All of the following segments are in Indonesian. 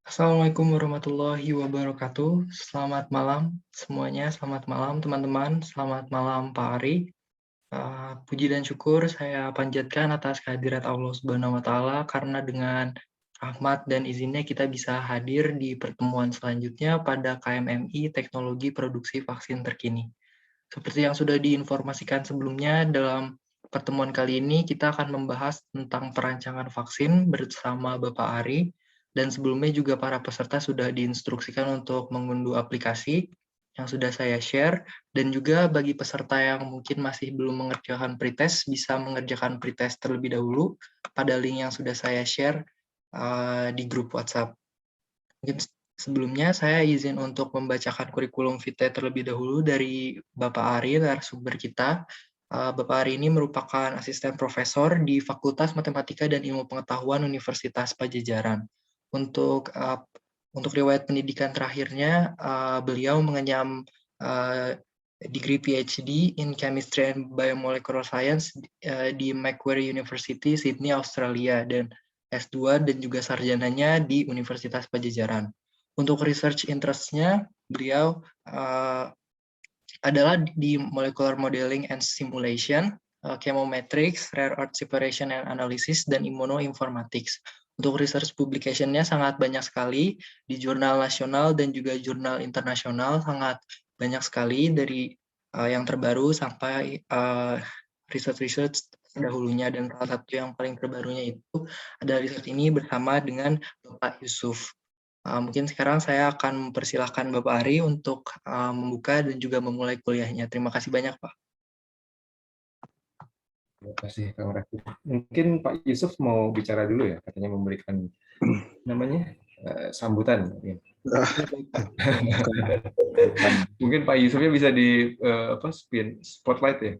Assalamualaikum warahmatullahi wabarakatuh. Selamat malam semuanya, selamat malam teman-teman, selamat malam Pak Ari. Puji dan syukur saya panjatkan atas kehadirat Allah Subhanahu wa Ta'ala, karena dengan rahmat dan izinnya kita bisa hadir di pertemuan selanjutnya pada KMMI Teknologi Produksi Vaksin Terkini. Seperti yang sudah diinformasikan sebelumnya, dalam pertemuan kali ini kita akan membahas tentang perancangan vaksin bersama Bapak Ari, dan sebelumnya juga para peserta sudah diinstruksikan untuk mengunduh aplikasi yang sudah saya share, dan juga bagi peserta yang mungkin masih belum mengerjakan pretest, bisa mengerjakan pretest terlebih dahulu pada link yang sudah saya share di grup WhatsApp. Mungkin sebelumnya saya izin untuk membacakan kurikulum vitae terlebih dahulu dari Bapak Ari, narasumber kita. Bapak Ari ini merupakan asisten profesor di Fakultas Matematika dan Ilmu Pengetahuan Universitas Pajajaran. Untuk riwayat pendidikan terakhirnya, beliau mengenyam degree PhD in Chemistry and Biomolecular Science di Macquarie University, Sydney, Australia, dan S2 dan juga sarjananya di Universitas Pajajaran. Untuk research interest-nya, beliau adalah di molecular modeling and simulation, chemometrics, rare earth separation and analysis, dan immunoinformatics. Untuk research publication-nya sangat banyak sekali di jurnal nasional dan juga jurnal internasional, sangat banyak sekali dari yang terbaru sampai research dahulunya, dan salah satu yang paling terbarunya itu ada riset ini bersama dengan Bapak Yusuf. Mungkin sekarang saya akan mempersilahkan Bapak Ari untuk membuka dan juga memulai kuliahnya. Terima kasih banyak, Pak. Terima kasih, Kang Raffi. Mungkin Pak Yusuf mau bicara dulu ya, katanya memberikan namanya sambutan. Mungkin Pak Yusufnya bisa di spotlight ya.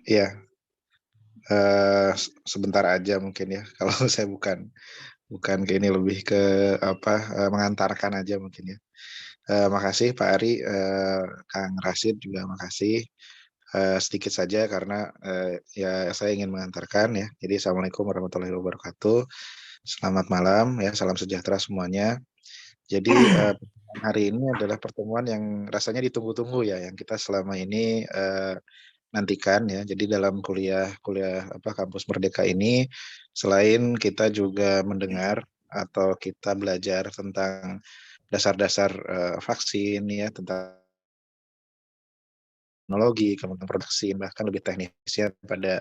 Iya, sebentar aja mungkin ya. Kalau saya bukan ke ini, lebih ke mengantarkan aja mungkin ya. Makasih Pak Ari, Kang Rashid juga makasih. Sedikit saja karena ya saya ingin mengantarkan ya. Jadi Assalamualaikum warahmatullahi wabarakatuh. Selamat malam ya, salam sejahtera semuanya. Jadi hari ini adalah pertemuan yang rasanya ditunggu-tunggu ya, yang kita selama ini nantikan ya. Jadi dalam kuliah Kampus Merdeka ini, selain kita juga mendengar atau kita belajar tentang dasar-dasar vaksin ya, tentang teknologi, kemudian produksi, bahkan lebih teknisnya pada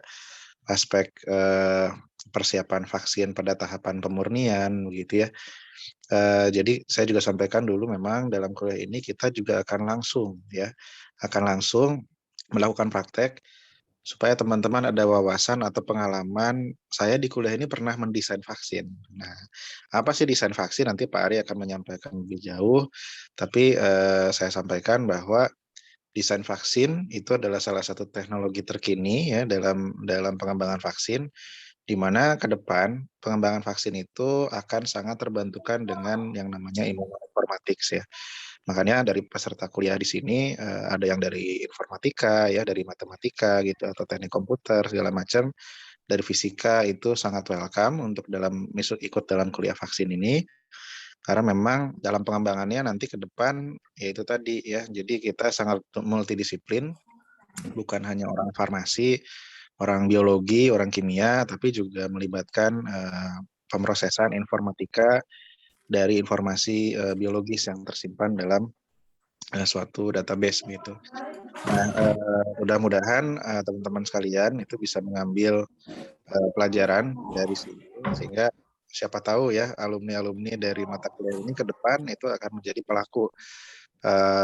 aspek persiapan vaksin pada tahapan pemurnian begitu ya. Jadi saya juga sampaikan dulu, memang dalam kuliah ini kita juga akan langsung melakukan praktek supaya teman-teman ada wawasan atau pengalaman. Saya di kuliah ini pernah mendesain vaksin. Nah, apa sih desain vaksin? Nanti Pak Ari akan menyampaikan lebih jauh. Tapi saya sampaikan bahwa desain vaksin itu adalah salah satu teknologi terkini ya dalam pengembangan vaksin, di mana ke depan pengembangan vaksin itu akan sangat terbantukan dengan yang namanya immunoinformatics ya. Makanya dari peserta kuliah di sini ada yang dari informatika ya, dari matematika gitu, atau teknik komputer segala macam, dari fisika, itu sangat welcome untuk ikut dalam kuliah vaksin ini. Karena memang dalam pengembangannya nanti ke depan yaitu tadi ya, jadi kita sangat multidisiplin, bukan hanya orang farmasi, orang biologi, orang kimia, tapi juga melibatkan pemrosesan informatika dari informasi biologis yang tersimpan dalam suatu database gitu. Nah, mudah-mudahan teman-teman sekalian itu bisa mengambil pelajaran dari sini, sehingga siapa tahu ya alumni-alumni dari mata kuliah ini ke depan itu akan menjadi pelaku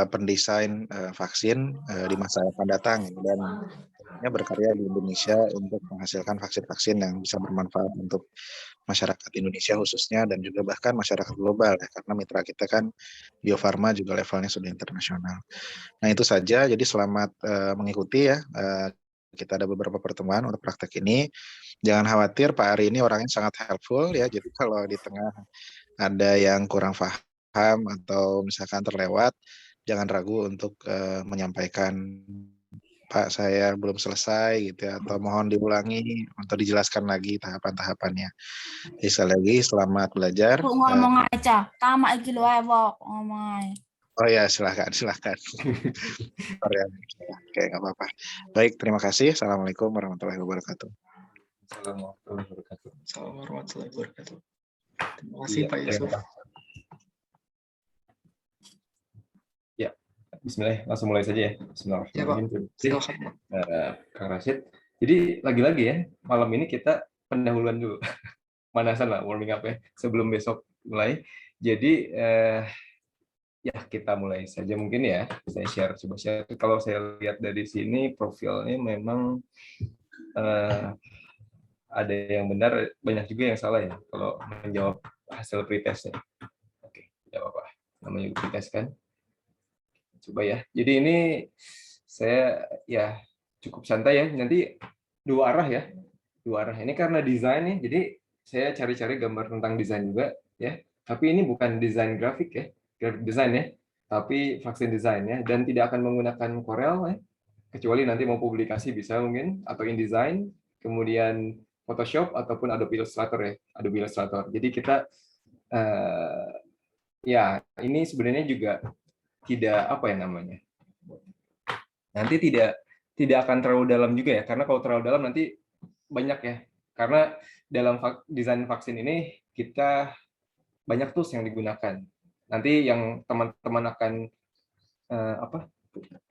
pendesain vaksin di masa yang akan datang, dan tentunya berkarya di Indonesia untuk menghasilkan vaksin-vaksin yang bisa bermanfaat untuk masyarakat Indonesia khususnya, dan juga bahkan masyarakat global ya, karena mitra kita kan Bio Farma juga levelnya sudah internasional. Nah itu saja, jadi selamat mengikuti ya. Kita ada beberapa pertemuan untuk praktek ini. Jangan khawatir, Pak Ari ini orangnya sangat helpful ya. Jadi kalau di tengah ada yang kurang paham atau misalkan terlewat, jangan ragu untuk menyampaikan Pak saya belum selesai gitu ya, atau mohon diulangi atau dijelaskan lagi tahapan-tahapannya. Jadi sekali lagi selamat belajar. Kok ngomong aja, tamat iki lho ae kok ngomong. Oh ya, silahkan. Sorry, ya. Oke, nggak apa-apa. Baik, terima kasih. Assalamualaikum warahmatullahi wabarakatuh. Assalamualaikum warahmatullahi wabarakatuh. Assalamualaikum warahmatullahi wabarakatuh. Terima kasih Iya, Pak Yusuf. Ya, Bismillah, langsung mulai saja ya. Ya Pak, Bismillahirrahmanirrahim. silakan Pak. Kang Rashid. Jadi lagi-lagi ya, malam ini kita pendahuluan dulu. Manasan lah, warming up ya, sebelum besok mulai. Jadi ya kita mulai saja mungkin ya. Saya coba share. Kalau saya lihat dari sini profilnya memang ada yang benar, banyak juga yang salah ya. Kalau menjawab hasil pretestnya. Oke, tidak apa-apa. Namanya pretest kan. Coba ya. Jadi ini saya ya cukup santai ya. Nanti dua arah ya. Dua arah. Ini karena desain nih. Jadi saya cari-cari gambar tentang desain juga ya. Tapi ini bukan desain grafik ya. Graphic design ya, tapi vaksin design ya, dan tidak akan menggunakan Corel ya, kecuali nanti mau publikasi bisa mungkin, atau InDesign, kemudian Photoshop ataupun Adobe Illustrator ya, Adobe Illustrator. Jadi kita ya ini sebenarnya juga tidak apa ya namanya, nanti tidak akan terlalu dalam juga ya, karena kalau terlalu dalam nanti banyak ya, karena dalam desain vaksin ini kita banyak tools yang digunakan. Nanti yang teman-teman akan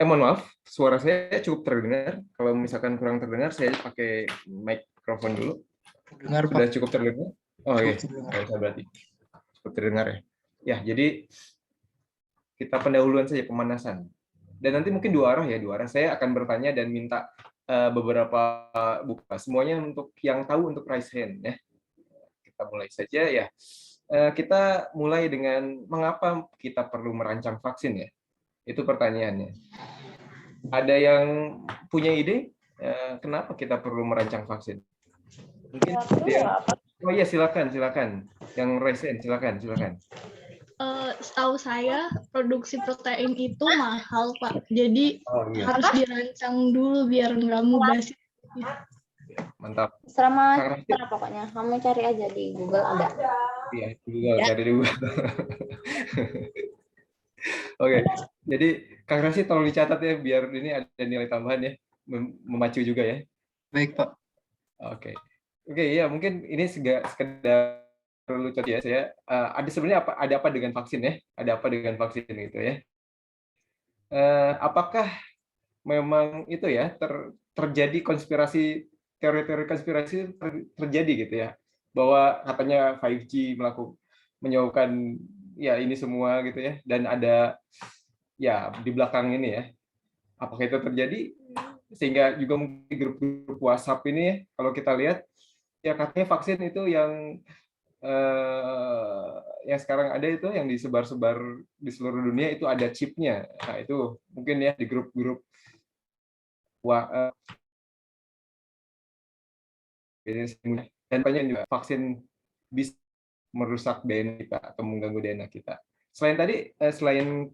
mohon maaf, suara saya cukup terdengar. Kalau misalkan kurang terdengar, saya pakai mikrofon dulu. Dengar Sudah Pak. cukup terdengar? Oh iya, berarti cukup terdengar ya. Ya, jadi kita pendahuluan saja, pemanasan. Dan nanti mungkin dua arah ya, dua arah. Saya akan bertanya dan minta beberapa buka. Semuanya untuk yang tahu untuk raise hand ya. Kita mulai saja ya. Kita mulai dengan mengapa kita perlu merancang vaksin ya? Itu pertanyaannya. Ada yang punya ide kenapa kita perlu merancang vaksin? Mungkin oh iya, silakan. Yang resen, silakan. Setahu saya produksi protein itu mahal Pak. Jadi harus dirancang dulu biar nggak mubazir. Mantap. Selama pokoknya kamu cari aja di Google ada. Iya, cari di Google. Oke, jadi Kang Rashid tolong dicatat ya, biar ini ada nilai tambahan ya, memacu juga ya. Baik Pak. Oke, ya mungkin ini sekedar lucu ya saya. Ada sebenarnya ada apa dengan vaksin ya? Ada apa dengan vaksin gitu ya? Apakah memang itu ya terjadi teori-teori konspirasi terjadi gitu ya? Bahwa katanya 5G menyebabkan ya ini semua gitu ya, dan ada ya di belakang ini ya, apakah itu terjadi sehingga juga mungkin grup WhatsApp ini ya, kalau kita lihat ya katanya vaksin itu yang sekarang ada itu yang disebar-sebar di seluruh dunia itu ada chipnya. Nah itu mungkin ya di grup-grup dan banyak juga vaksin bisa merusak DNA kita atau mengganggu DNA kita. Selain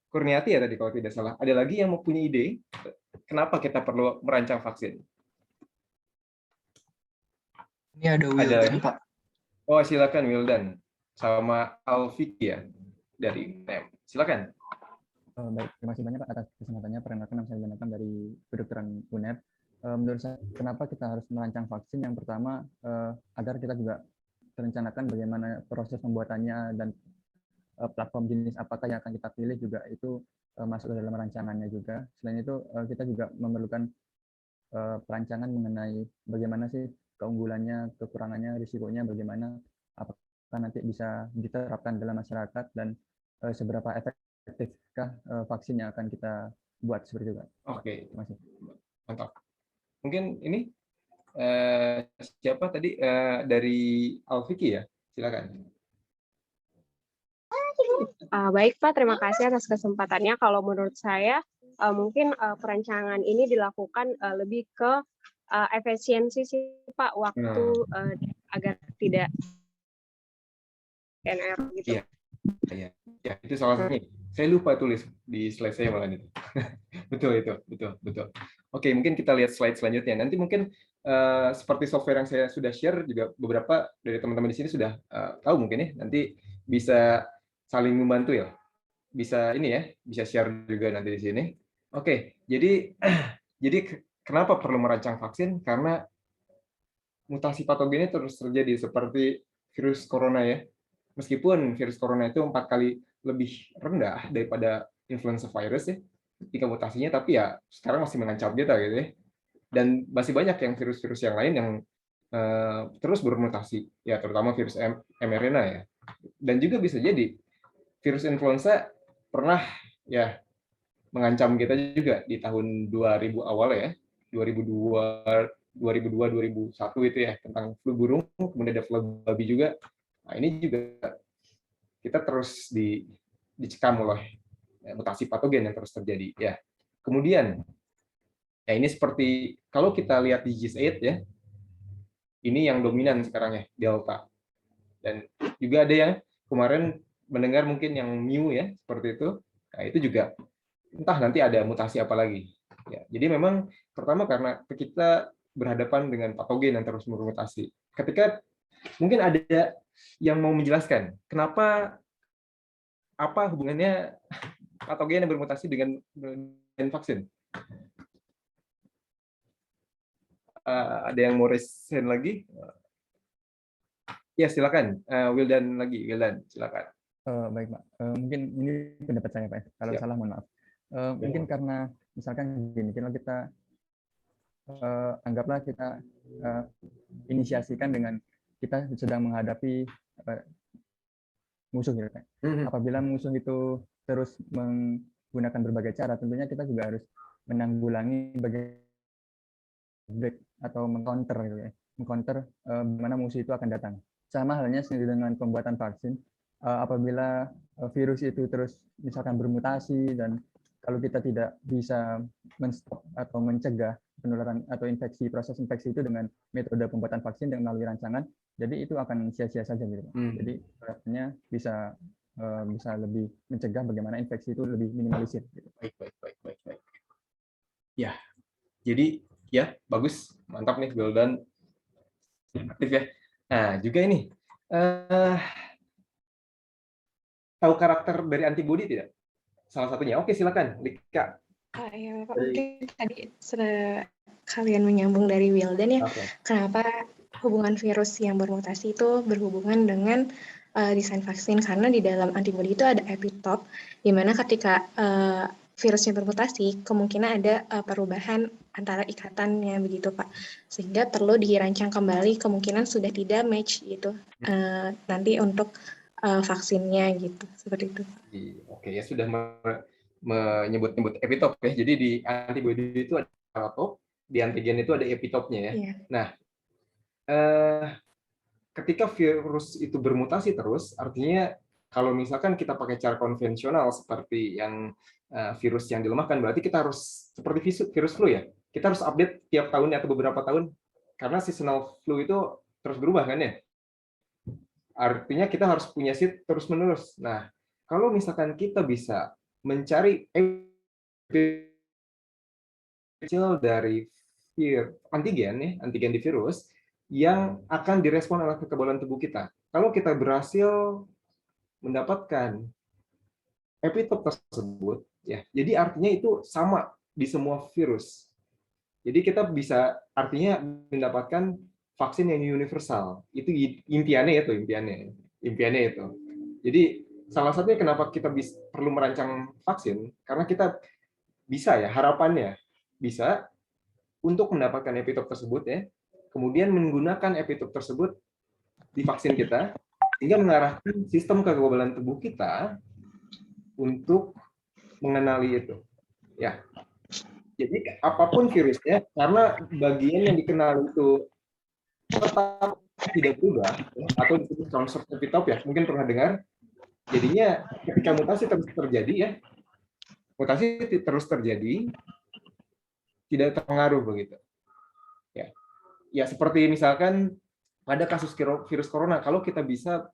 Kurniati ya tadi kalau tidak salah, ada lagi yang mempunyai ide kenapa kita perlu merancang vaksin? Ini ada Wildan Pak. Oh silakan Wildan sama Alfiki ya dari NEM. Silakan. Baik, terima kasih banyak Pak atas kesempatannya. Perkenalkan nama saya Jonathan dari kedokteran UNER. Menurut saya, kenapa kita harus merancang vaksin? Yang pertama, agar kita juga merencanakan bagaimana proses pembuatannya dan platform jenis apakah yang akan kita pilih juga itu masuk ke dalam rancangannya juga. Selain itu, kita juga memerlukan perancangan mengenai bagaimana sih keunggulannya, kekurangannya, risikonya, bagaimana apakah nanti bisa diterapkan dalam masyarakat dan seberapa efektifkah vaksin yang akan kita buat seperti itu. Oke, terima kasih. Mantap. Mungkin ini siapa tadi dari Alfiki ya? Silakan. Baik Pak, terima kasih atas kesempatannya. Kalau menurut saya mungkin perancangan ini dilakukan lebih ke efisiensi sih Pak, waktu agar tidak NR gitu. Iya, itu salah satunya. Saya lupa tulis di slide saya malah itu. betul. Oke, mungkin kita lihat slide selanjutnya. Nanti mungkin seperti software yang saya sudah share juga beberapa dari teman-teman di sini sudah tahu mungkin ya. Nanti bisa saling membantu ya. Bisa ini ya, bisa share juga nanti di sini. Oke, jadi kenapa perlu merancang vaksin? Karena mutasi patogennya terus terjadi seperti virus corona ya. Meskipun virus corona itu 4 kali lebih rendah daripada influenza virus ya, ketika mutasinya, tapi ya sekarang masih mengancam kita gitu ya. Dan masih banyak yang virus-virus yang lain yang terus bermutasi, ya terutama virus mRNA ya. Dan juga bisa jadi virus influenza pernah ya mengancam kita juga di tahun 2000 awal ya, 2002 2001 itu ya, tentang flu burung, kemudian ada flu babi juga. Nah, ini juga kita terus dicekam oleh mutasi patogen yang terus terjadi ya. Kemudian ya ini seperti kalau kita lihat di GIS8 ya, ini yang dominan sekarang ya, Delta. Dan juga ada yang kemarin mendengar mungkin yang Mu ya, seperti itu. Nah, itu juga entah nanti ada mutasi apa lagi. Ya, jadi memang pertama karena kita berhadapan dengan patogen yang terus bermutasi. Ketika mungkin ada yang mau menjelaskan kenapa, apa hubungannya patogen yang bermutasi dengan vaksin? Ada yang mau raise hand lagi? Ya silakan, Wildan lagi, Wildan silakan. Baik Pak, mungkin ini pendapat saya Pak. Kalau Siap. salah mohon maaf. Mungkin karena misalkan gini, kalau kita anggaplah kita inisiasikan dengan kita sedang menghadapi musuh gitu Pak. Apabila musuh itu terus menggunakan berbagai cara, tentunya kita juga harus menanggulangi break atau mengcounter gitu ya. Mengcounter bagaimana musuh itu akan datang. Sama halnya dengan pembuatan vaksin, apabila virus itu terus misalkan bermutasi dan kalau kita tidak bisa menstop atau mencegah penularan atau infeksi, proses infeksi itu dengan metode pembuatan vaksin dengan melalui rancangan, jadi itu akan sia-sia saja gitu. Jadi artinya bisa lebih mencegah bagaimana infeksi itu lebih minimalisir. Gitu. Baik. Ya, jadi ya bagus, mantap nih Wildan, aktif ya. Nah juga ini tahu karakter dari antibodi tidak? Salah satunya. Oke, silakan, Lika. Ya, Pak. Mungkin tadi sudah kalian menyambung dari Wildan ya. Okay. Kenapa hubungan virus yang bermutasi itu berhubungan dengan desain vaksin? Karena di dalam antibodi itu ada epitop, di mana ketika virusnya bermutasi, kemungkinan ada perubahan antara ikatannya begitu Pak. Sehingga perlu dirancang kembali, kemungkinan sudah tidak match gitu nanti untuk vaksinnya gitu, seperti itu. Oke, ya sudah menyebut-nyebut epitop ya. Jadi di antibodi itu ada paratop, di antigen itu ada epitopnya ya. Yeah. Nah, ketika virus itu bermutasi terus, artinya kalau misalkan kita pakai cara konvensional seperti yang virus yang dilemahkan, berarti kita harus seperti virus flu ya. Kita harus update tiap tahun atau beberapa tahun karena seasonal flu itu terus berubah kan ya. Artinya kita harus punya seed terus-menerus. Nah, kalau misalkan kita bisa mencari kecil dari antigen di virus yang akan direspon oleh kekebalan tubuh kita. Kalau kita berhasil mendapatkan epitop tersebut, ya, jadi artinya itu sama di semua virus. Jadi kita bisa artinya mendapatkan vaksin yang universal. Itu impiannya itu. Jadi salah satunya kenapa kita perlu merancang vaksin, karena kita bisa ya, harapannya bisa untuk mendapatkan epitop tersebut ya, kemudian menggunakan epitop tersebut di vaksin kita, sehingga mengarahkan sistem kekebalan tubuh kita untuk mengenali itu. Ya. Jadi apapun virusnya, karena bagian yang dikenal itu tetap tidak berubah atau disebut konsep epitop ya, mungkin pernah dengar. Jadinya ketika mutasi terus terjadi ya, tidak terpengaruh begitu. Ya seperti misalkan ada kasus virus corona, kalau kita bisa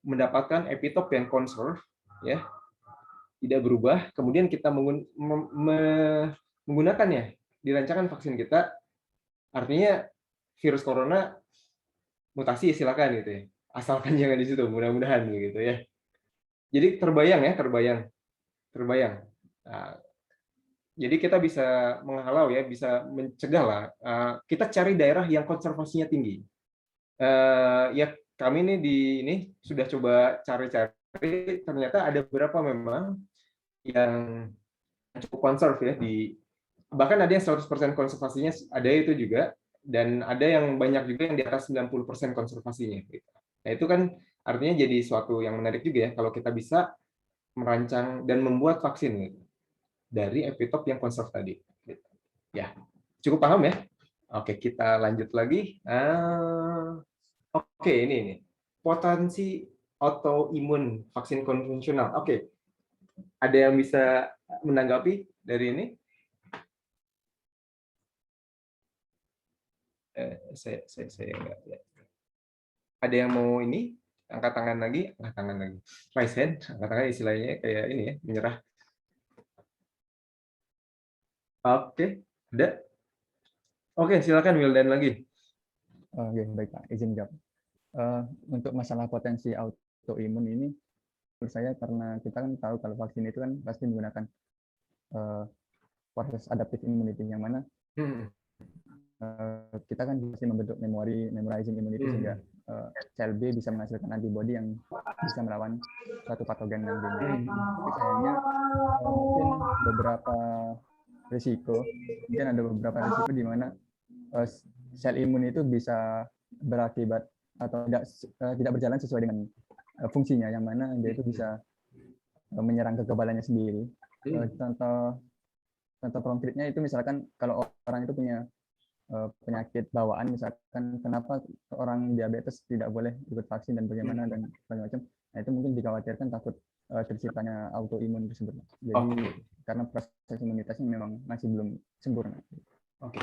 mendapatkan epitop yang conserve ya, tidak berubah, kemudian kita menggunakannya dilancarkan vaksin kita, artinya virus corona mutasi silakan gitu ya. Asalkan jangan di situ, mudah-mudahan gitu ya. Jadi terbayang. Nah, jadi kita bisa menghalau ya, bisa mencegah lah. Kita cari daerah yang konservasinya tinggi. Ya kami ini sudah coba cari-cari, ternyata ada beberapa memang yang cukup konserv ya, bahkan ada yang 100% konservasinya ada itu juga, dan ada yang banyak juga yang di atas 90% konservasinya. Nah itu kan artinya jadi suatu yang menarik juga ya, kalau kita bisa merancang dan membuat vaksin gitu, dari epitop yang konserv tadi. Ya, cukup paham ya? Oke, kita lanjut lagi. Oke, ini potensi autoimun vaksin konvensional. Oke, ada yang bisa menanggapi dari ini? Saya enggak lihat. Ada yang mau ini? Angkat tangan lagi. Raise hand, angkat tangan istilahnya kayak ini ya, menyerah. Oke, ada. Oke, silakan Wildan lagi. Oke, baik Pak, izin jawab. Untuk masalah potensi autoimun ini, menurut saya karena kita kan tahu kalau vaksin itu kan pasti menggunakan proses adaptive immunity, yang mana kita kan pasti membentuk memorizing immunity sehingga sel B bisa menghasilkan antibody yang bisa melawan suatu patogen yang lain. Tapi sayangnya mungkin ada beberapa risiko di mana sel imun itu bisa berakibat atau tidak berjalan sesuai dengan fungsinya, yang mana dia itu bisa menyerang kekebalannya sendiri. Contoh konkretnya itu misalkan kalau orang itu punya penyakit bawaan, misalkan kenapa orang diabetes tidak boleh ikut vaksin dan bagaimana dan macam-macam. Nah itu mungkin dikhawatirkan takut terciptanya autoimun tersebut. Jadi karena proses imunitasnya memang masih belum sempurna. Oke.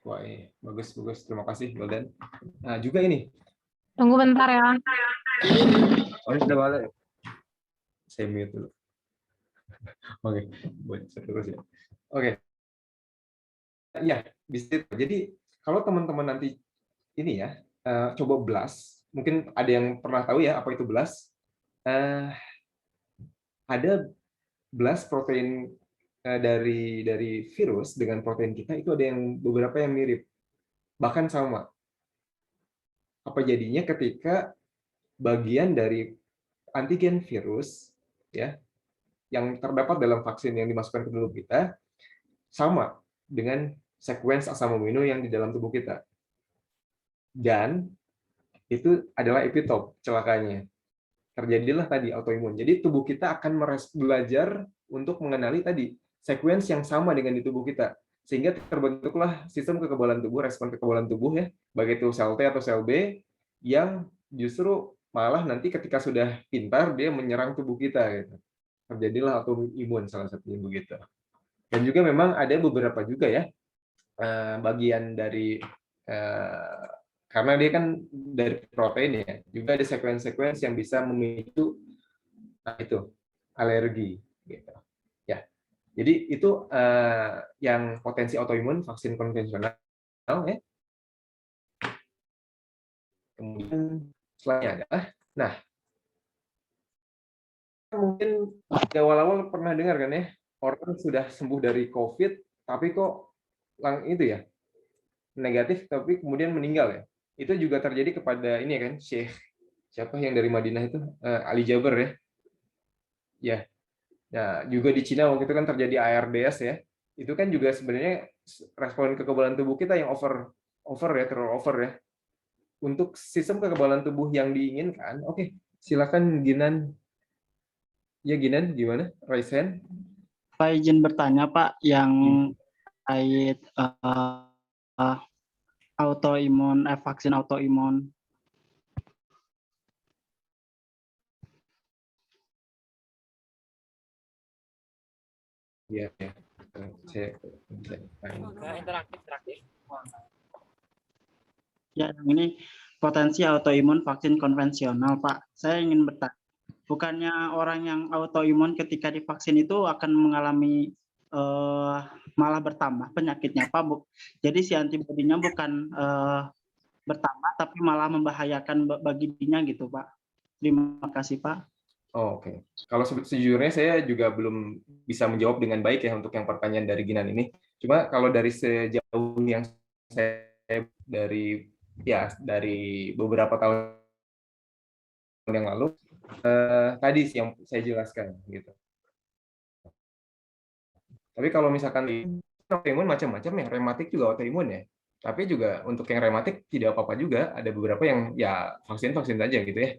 Wah, bagus. Terima kasih, Golden. Nah, juga ini. Tunggu bentar ya. Oh, ini sudah balik. Saya mute dulu. Oke, buat terus ya. Oke. Ya, bisa. Jadi, kalau teman-teman nanti ini ya, coba blast. Mungkin ada yang pernah tahu ya apa itu blast. Ada blast protein dari virus dengan protein kita itu ada yang beberapa yang mirip, bahkan sama. Apa jadinya ketika bagian dari antigen virus ya yang terdapat dalam vaksin yang dimasukkan ke tubuh kita sama dengan sekuens asam amino yang di dalam tubuh kita, dan itu adalah epitop. Celakanya terjadilah tadi autoimun. Jadi tubuh kita akan belajar untuk mengenali tadi sekuens yang sama dengan di tubuh kita, sehingga terbentuklah sistem kekebalan tubuh, respon kekebalan tubuh ya, baik itu sel T atau sel B, yang justru malah nanti ketika sudah pintar dia menyerang tubuh kita gitu. Terjadilah autoimun salah satunya begitu. Dan juga memang ada beberapa juga ya bagian dari karena dia kan dari protein ya, juga ada sekuens-sekuens yang bisa memicu itu alergi gitu. Ya. Jadi itu yang potensi autoimun vaksin konvensional ya. Kemudian selanjutnya adalah, nah mungkin di awal-awal pernah dengar kan ya, orang sudah sembuh dari COVID, tapi kok itu ya negatif, tapi kemudian meninggal ya. Itu juga terjadi kepada ini kan, Syekh siapa yang dari Madinah itu, Ali Jaber ya. Ya. Nah, juga di Cina waktu itu kan terjadi ARDS ya. Itu kan juga sebenarnya respon kekebalan tubuh kita yang terlalu over ya. Untuk sistem kekebalan tubuh yang diinginkan, oke, silakan Ginan. Ya Ginan, gimana? Raise hand. Pak izin bertanya Pak, yang terkait autoimun, vaksin autoimun. Iya, ya. Interaktif. Ya, yang ini potensi autoimun vaksin konvensional, Pak. Saya ingin bertanya, bukannya orang yang autoimun ketika divaksin itu akan mengalami malah bertambah penyakitnya Pak. Jadi si antibodinya bukan bertambah tapi malah membahayakan bagi dirinya gitu Pak. Terima kasih Pak. Oh, oke. Kalau sejujurnya saya juga belum bisa menjawab dengan baik ya untuk yang pertanyaan dari Ginan ini. Cuma kalau dari sejauh yang saya dari beberapa tahun yang lalu tadi sih yang saya jelaskan gitu. Tapi kalau misalkan autoimun macam-macam ya, rematik juga autoimun ya. Tapi juga untuk yang rematik tidak apa-apa juga. Ada beberapa yang ya vaksin saja gitu ya.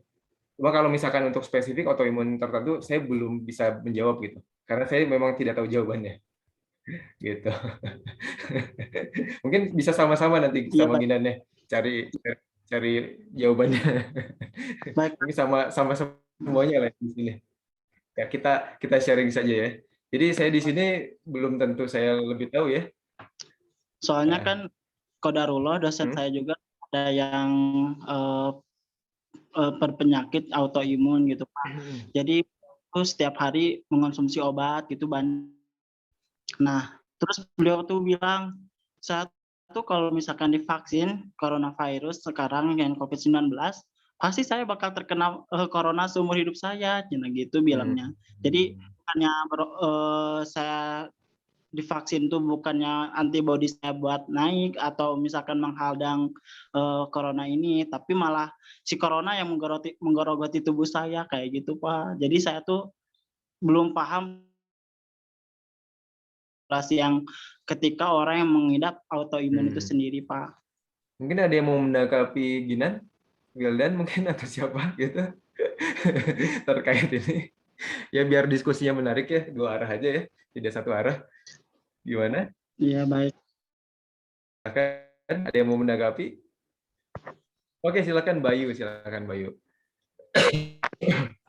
Cuma kalau misalkan untuk spesifik autoimun tertentu, saya belum bisa menjawab gitu. Karena saya memang tidak tahu jawabannya. Gitu. Mungkin bisa sama-sama nanti sama Ginannya cari jawabannya. Baik. Ini sama semuanya lah di sini. Ya, kita sharing saja ya. Jadi saya di sini belum tentu saya lebih tahu ya. Soalnya kan qadarullah dosen saya juga ada yang berpenyakit autoimun gitu Pak. Jadi setiap hari mengonsumsi obat gitu Nah, terus beliau tuh bilang kalau misalkan divaksin coronavirus sekarang yang COVID-19 pasti saya bakal terkena corona seumur hidup saya, gitu bilangnya. Jadi bukannya saya divaksin tuh bukannya antibodi saya buat naik atau misalkan menghadang corona ini, tapi malah si corona yang menggerogoti tubuh saya kayak gitu Pak. Jadi saya tuh belum paham yang ketika orang yang mengidap autoimun itu sendiri Pak. Mungkin ada yang mau menanggapi Ginan, Wildan mungkin atau siapa gitu terkait ini. Ya biar diskusinya menarik ya, dua arah aja ya, tidak satu arah. Gimana? Iya, baik. Silakan, ada yang mau menanggapi? Oke, silakan Bayu,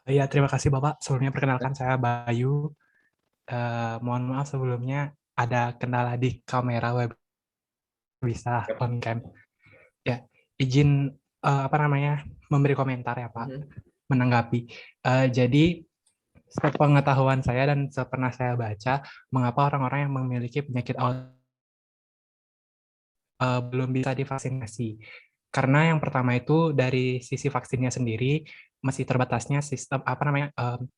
Iya, terima kasih Bapak. Sebelumnya perkenalkan saya Bayu. Mohon maaf sebelumnya ada kendala di kamera web bisa on cam. Ya, izin memberi komentar ya Pak, menanggapi. Jadi sepengetahuan saya dan sepernah saya baca, mengapa orang-orang yang memiliki penyakit belum bisa divaksinasi. Karena yang pertama itu dari sisi vaksinnya sendiri masih terbatasnya sistem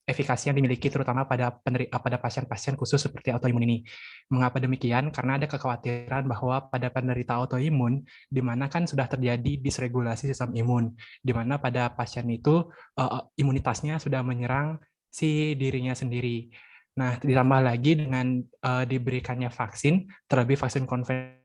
efikasi yang dimiliki terutama pada pasien-pasien khusus seperti autoimun ini. Mengapa demikian? Karena ada kekhawatiran bahwa pada penderita autoimun di mana kan sudah terjadi disregulasi sistem imun, di mana pada pasien itu imunitasnya sudah menyerang si dirinya sendiri. Nah, ditambah lagi dengan diberikannya vaksin, terlebih vaksin konvensional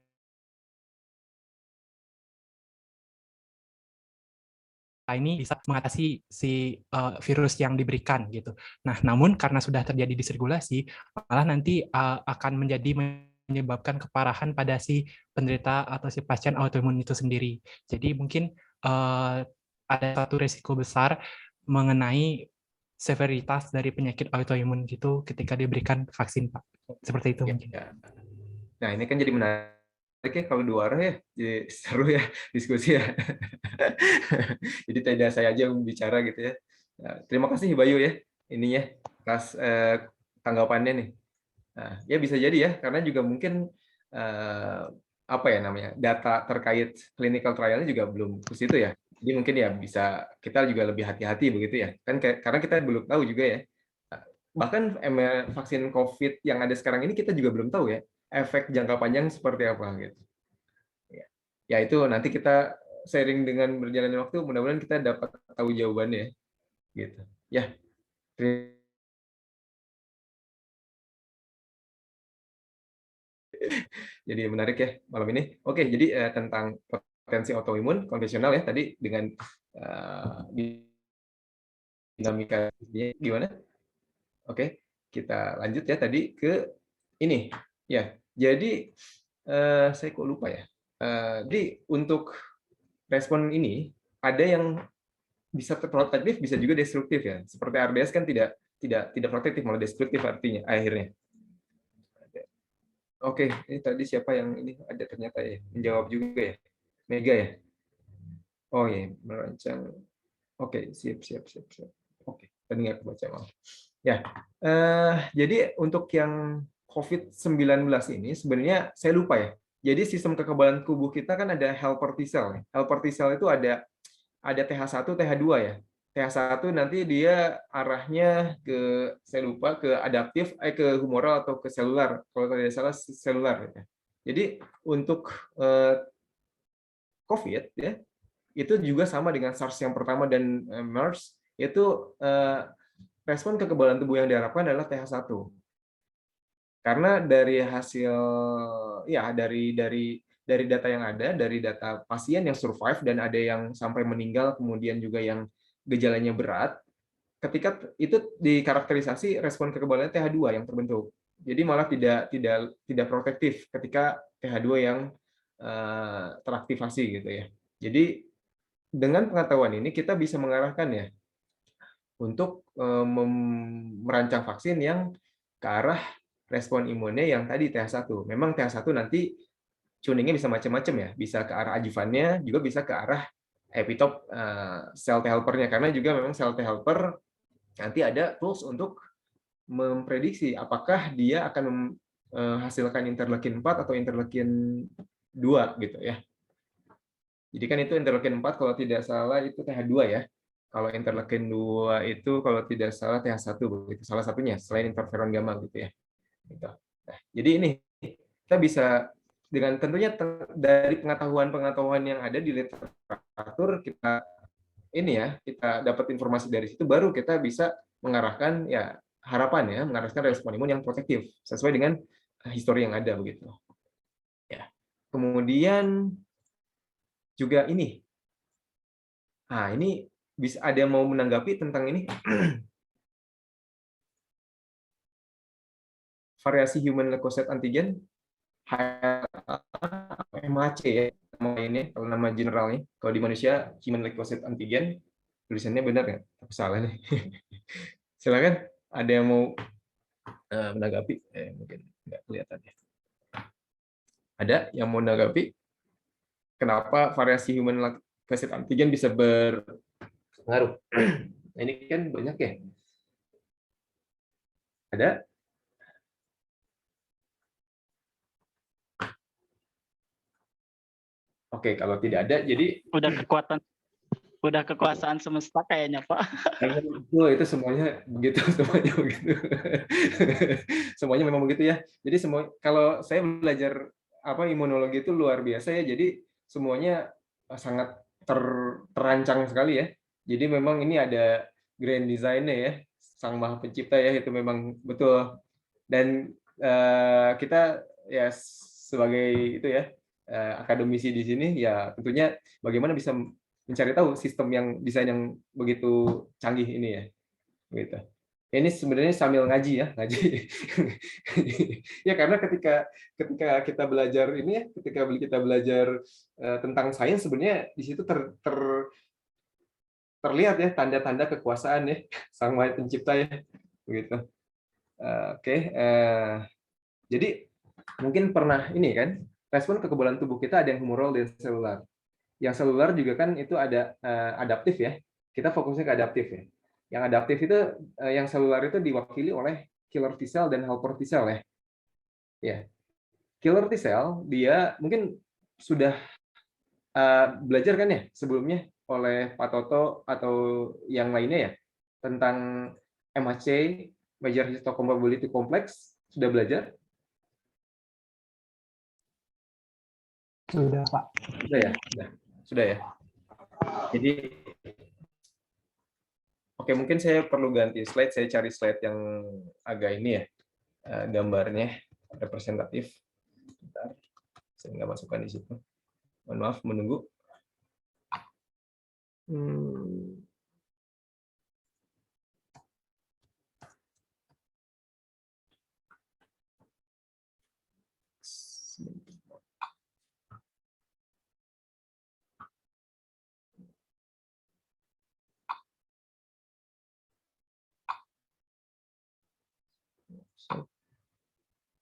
ini bisa mengatasi si virus yang diberikan gitu. Nah, namun karena sudah terjadi disregulasi, malah nanti akan menyebabkan keparahan pada si penderita atau si pasien autoimun itu sendiri. Jadi mungkin ada satu risiko besar mengenai severitas dari penyakit autoimun itu ketika diberikan vaksin, Pak. Seperti itu mungkin. Nah, ini kan jadi menarik ya kalau dua arah ya, jadi seru ya diskusi ya. Jadi tidak saya aja yang bicara gitu ya. Nah, terima kasih Bayu ya, ininya atas tanggapannya nih. Nah, ya bisa jadi ya, karena juga mungkin data terkait clinical trial-nya juga belum ke situ ya. Jadi mungkin ya bisa kita juga lebih hati-hati begitu ya. Kan karena kita belum tahu juga ya. Bahkan vaksin COVID yang ada sekarang ini kita juga belum tahu ya efek jangka panjang seperti apa gitu. Ya itu nanti kita sharing dengan berjalannya waktu, mudah-mudahan kita dapat tahu jawabannya gitu. Ya. Jadi menarik ya malam ini. Oke, jadi tentang potensi autoimun konvensional ya tadi dengan dinamika gimana? Oke, kita lanjut ya tadi ke ini. Ya, jadi saya kok lupa ya. Jadi untuk respon ini ada yang bisa protektif, bisa juga destruktif ya. Seperti RDS kan tidak protektif, malah destruktif artinya akhirnya. Oke, ini tadi siapa yang ini ada ternyata ya menjawab juga ya, Mega ya. Oh ya, merancang. Oke, siap. Oke, tadi nggak kebaca maaf. Ya, jadi untuk yang COVID-19 ini sebenarnya saya lupa ya. Jadi sistem kekebalan tubuh kita kan ada helper T cell. Helper T cell itu ada TH1, TH2 ya. TH1 nanti dia arahnya ke, saya lupa, ke adaptif, ke humoral atau ke selular. Kalau tidak salah selular. Ya. Jadi untuk COVID ya, itu juga sama dengan SARS yang pertama dan MERS, itu respon kekebalan tubuh yang diharapkan adalah TH1. Karena dari hasil ya dari data yang ada, dari data pasien yang survive dan ada yang sampai meninggal, kemudian juga yang gejalanya berat, ketika itu dikarakterisasi respon kekebalannya TH2 yang terbentuk. Jadi malah tidak protektif ketika TH2 yang teraktivasi gitu ya. Jadi dengan pengetahuan ini kita bisa mengarahkan ya untuk merancang vaksin yang ke arah respon imunnya yang tadi TH1. Memang TH1 nanti tuningnya bisa macam-macam ya, bisa ke arah adjuvannya, juga bisa ke arah epitop sel T helpernya, karena juga memang sel T helper nanti ada tools untuk memprediksi apakah dia akan menghasilkan interleukin 4 atau interleukin 2 gitu ya. Jadi kan itu interleukin 4 kalau tidak salah itu TH2 ya. Kalau interleukin 2 itu kalau tidak salah TH1 begitu, salah satunya selain interferon gamma gitu ya. Gitu. Nah, jadi ini kita bisa dengan tentunya dari pengetahuan yang ada di literatur kita ini ya, kita dapat informasi dari situ, baru kita bisa mengarahkan ya harapan ya, mengarahkan respon imun yang protektif sesuai dengan histori yang ada begitu. Ya. Kemudian juga ini. Nah, ini bisa ada yang mau menanggapi tentang ini? Variasi human leukocyte antigen MHC ya nama ini, kalau nama generalnya. Kalau di manusia human leukocyte antigen, tulisannya benar nggak? Aku salah nih. Silakan, ada yang mau menanggapi? Mungkin nggak kelihatan ya. Ada yang mau menanggapi? Kenapa variasi human leukocyte antigen bisa berpengaruh? Nah, ini kan banyak ya. Ada? Oke, kalau tidak ada, jadi udah kekuasaan semesta kayaknya Pak. Itu semuanya begitu, semuanya memang begitu ya. Jadi kalau saya belajar imunologi itu luar biasa ya. Jadi semuanya sangat terancang sekali ya. Jadi memang ini ada grand design-nya ya, Sang Maha Pencipta ya, itu memang betul. Dan kita ya sebagai itu ya akademisi di sini ya tentunya bagaimana bisa mencari tahu sistem yang desain yang begitu canggih ini ya, gitu. Ini sebenarnya sambil ngaji ya, ya karena ketika kita belajar ini ya, ketika kita belajar tentang sains sebenarnya di situ terlihat ya tanda-tanda kekuasaan ya Sang Maha Pencipta ya, begitu. Oke, jadi mungkin pernah ini kan respon kekebalan tubuh kita ada yang humoral dan selular. Yang selular juga kan itu ada adaptif ya. Kita fokusnya ke adaptif ya. Yang adaptif itu yang selular itu diwakili oleh killer T cell dan helper T cell ya. Ya. Killer T cell dia mungkin sudah belajar kan ya sebelumnya oleh Pak Toto atau yang lainnya ya tentang MHC Major Histocompatibility Complex, sudah belajar? Sudah, Pak. Sudah ya? Sudah ya? Jadi, oke, mungkin saya perlu ganti slide. Saya cari slide yang agak ini ya, gambarnya representatif. Bentar, saya nggak masukkan di situ. Mohon maaf, menunggu.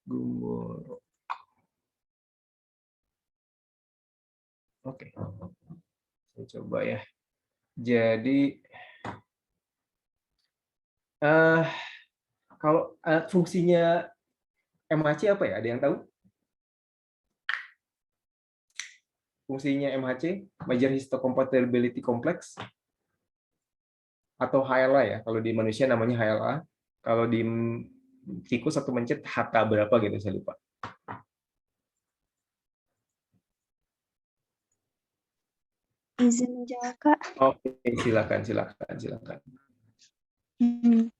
Gumboro. Oke, saya coba ya. Jadi kalau fungsinya MHC apa ya? Ada yang tahu? Fungsinya MHC, Major Histocompatibility Complex, atau HLA ya. Kalau di manusia namanya HLA. Kalau di tikus atau mencit HK berapa gitu, saya lupa. Izin menjawab, Kak. Oke, silakan.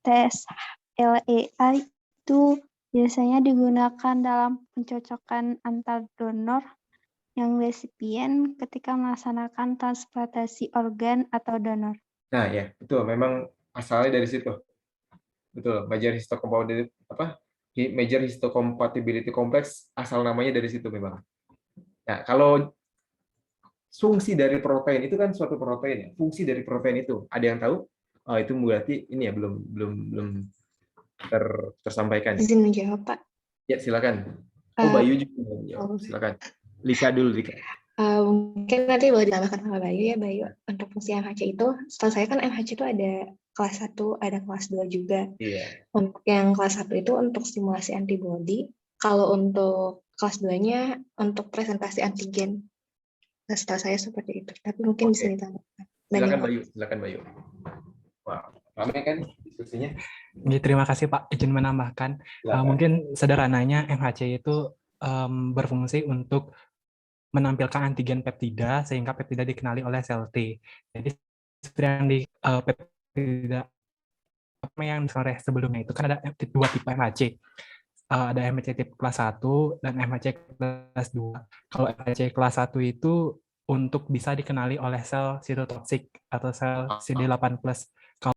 Tes LEA itu biasanya digunakan dalam pencocokan antar donor yang resipien ketika melaksanakan transplantasi organ atau donor. Nah ya, betul. Memang asalnya dari situ. Betul. Major Histocompatibility Complex asal namanya dari situ memang. Nah, kalau fungsi dari protein itu kan suatu protein ya. Fungsi dari protein itu ada yang tahu? Oh, itu berarti ini ya belum tersampaikan. Izin menjawab, Pak. Ya, silakan. Oh, Bayu juga. Silakan. Lika dulu, Lika. Mungkin nanti boleh ditambahkan sama Bayu ya, Bayu. Untuk fungsi MHC itu, setahu saya kan MHC itu ada kelas 1, ada kelas 2 juga. Iya. Untuk yang kelas 1 itu untuk stimulasi antibodi. Kalau untuk kelas 2-nya untuk presentasi antigen. Nah, setahu saya seperti itu. Tapi mungkin bisa ditambahkan. Silakan Bayu. Wah, ramai kan diskusinya? Terima kasih Pak, izin menambahkan. Mungkin sederhananya MHC itu berfungsi untuk menampilkan antigen peptida sehingga peptida dikenali oleh sel T. Jadi seperti yang di peptida yang sore sebelumnya itu kan ada 2 tipe MHC. Ada MHC tipe kelas 1 dan MHC kelas 2. Kalau MHC kelas 1 itu untuk bisa dikenali oleh sel sitotoksik atau sel CD8+.